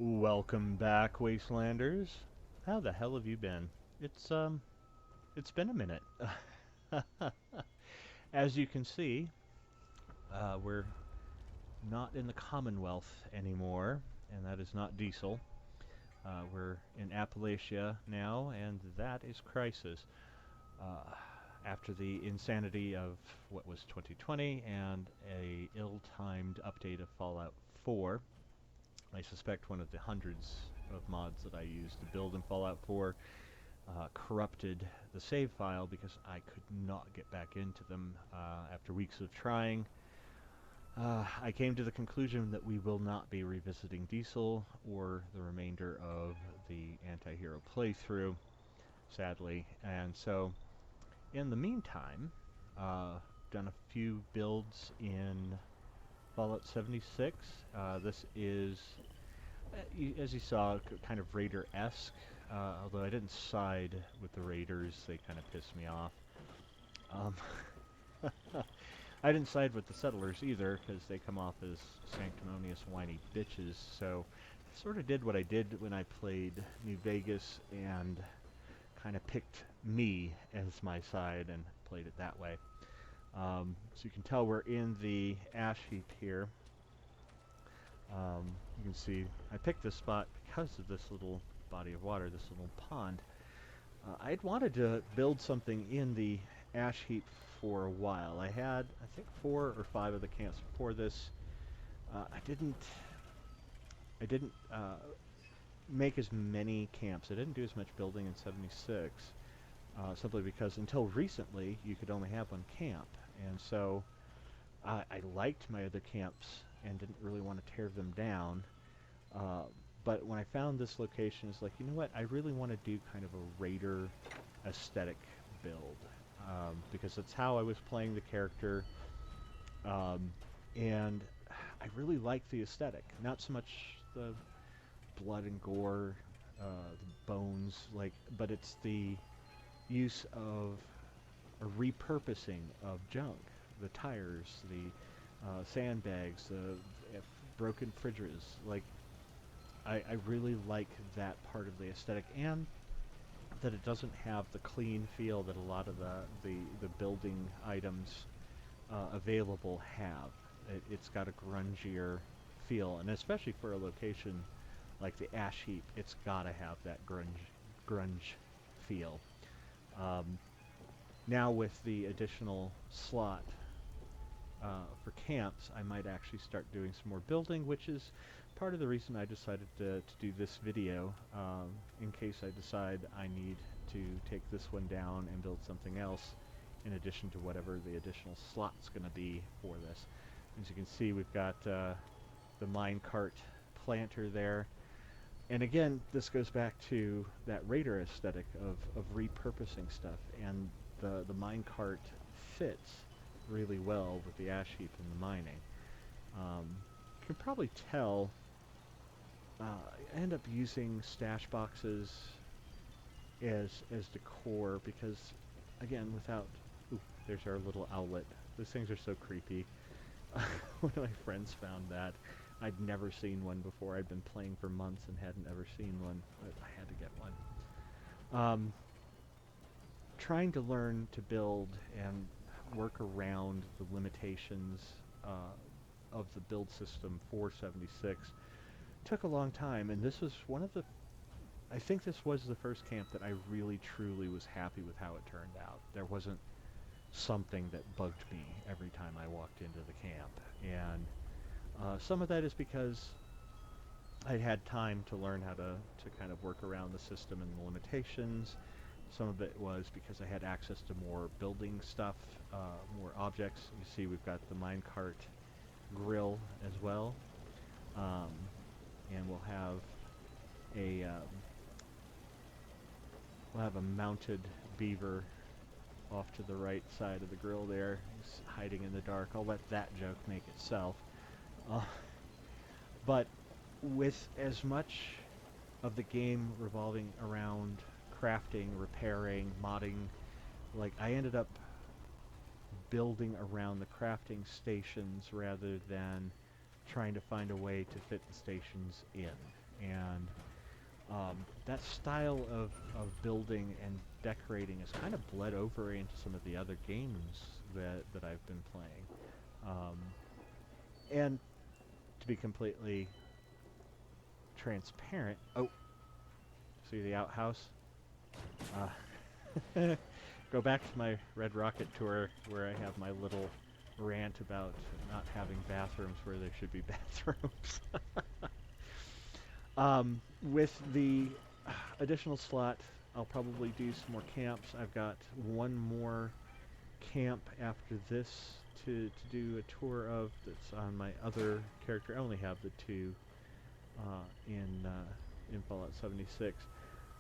Welcome back, Wastelanders. How the hell have you been? It's been a minute. As you can see, we're not in the Commonwealth anymore, and that is not diesel. We're in Appalachia now, and that is crisis. Uh, After the insanity of what was 2020 and a ill-timed update of Fallout 4, I suspect one of the hundreds of mods that I used to build in Fallout 4 corrupted the save file because I could not get back into them after weeks of trying. I came to the conclusion that we will not be revisiting Diesel or the remainder of the anti-hero playthrough, sadly. And so, in the meantime, done a few builds in Fallout 76. This is, as you saw, kind of Raider-esque, although I didn't side with the Raiders. They kind of pissed me off. Um, I didn't side with the settlers either, because they come off as sanctimonious, whiny bitches, so I sort of did what I did when I played New Vegas, and kind of picked me as my side and played it that way. So you can tell we're in the ash heap here. You can see I picked this spot because of this little body of water, this little pond. I'd wanted to build something in the ash heap for a while. I had, I think, 4 or 5 of the camps before this. I didn't make as many camps. I didn't do as much building in 76, simply because until recently you could only have one camp, and so I liked my other camps and didn't really want to tear them down. Uh, but when I found this location, it's like, you know what? I really want to do kind of a raider aesthetic build, because that's how I was playing the character, um, and I really like the aesthetic. Not so much the blood and gore, the bones, but it's the use of a repurposing of junk, the tires, the sandbags, the broken fridges. I really like that part of the aesthetic, and that it doesn't have the clean feel that a lot of the building items available have. It's got a grungier feel, and especially for a location like the ash heap, it's got to have that grunge feel. Um, Now with the additional slot for camps, I might actually start doing some more building, which is part of the reason I decided to do this video, in case I decide I need to take this one down and build something else in addition to whatever the additional slot's going to be for this. As you can see, we've got the minecart planter there. And again, this goes back to that Raider aesthetic of repurposing stuff, and the minecart fits really well with the ash heap and the mining. You can probably tell, I end up using stash boxes as decor because, again, without... Ooh, there's our little outlet. Those things are so creepy. One of my friends found that. I'd never seen one before. I'd been playing for months and hadn't ever seen one, but I had to get one. Trying to learn to build and work around the limitations of the build system for 76 took a long time, and this was one of the... I think this was the first camp that I really truly was happy with how it turned out. There wasn't something that bugged me every time I walked into the camp, and some of that is because I'd had time to learn how to kind of work around the system and the limitations. Some of it was because I had access to more building stuff, more objects. You see we've got the minecart grill as well. And we'll have a mounted beaver off to the right side of the grill there. He's hiding in the dark. I'll let that joke make itself. Uh, but with as much of the game revolving around crafting, repairing, modding, I ended up building around the crafting stations rather than trying to find a way to fit the stations in. and that style of building and decorating is kind of bled over into some of the other games that I've been playing. Um, and to be completely transparent, oh, see the outhouse? Go back to my Red Rocket tour where I have my little rant about not having bathrooms where there should be bathrooms. With the additional slot, I'll probably do some more camps. I've got one more camp after this to do a tour of that's on my other character. I only have the two in Fallout 76.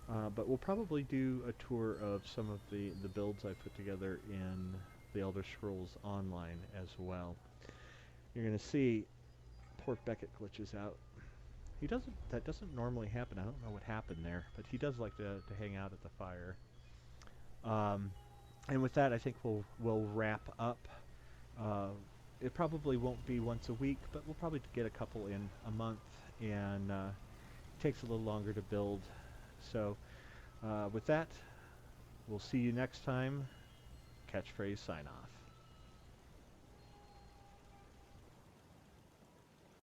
But we'll probably do a tour of some of the builds I put together in the Elder Scrolls Online as well. You're going to see poor Beckett glitches out. That doesn't normally happen. I don't know what happened there, but he does like to hang out at the fire. And with that, I think we'll wrap up. Uh, it probably won't be once a week, but we'll probably get a couple in a month, and it takes a little longer to build. So with that, we'll see you next time. Catchphrase sign off.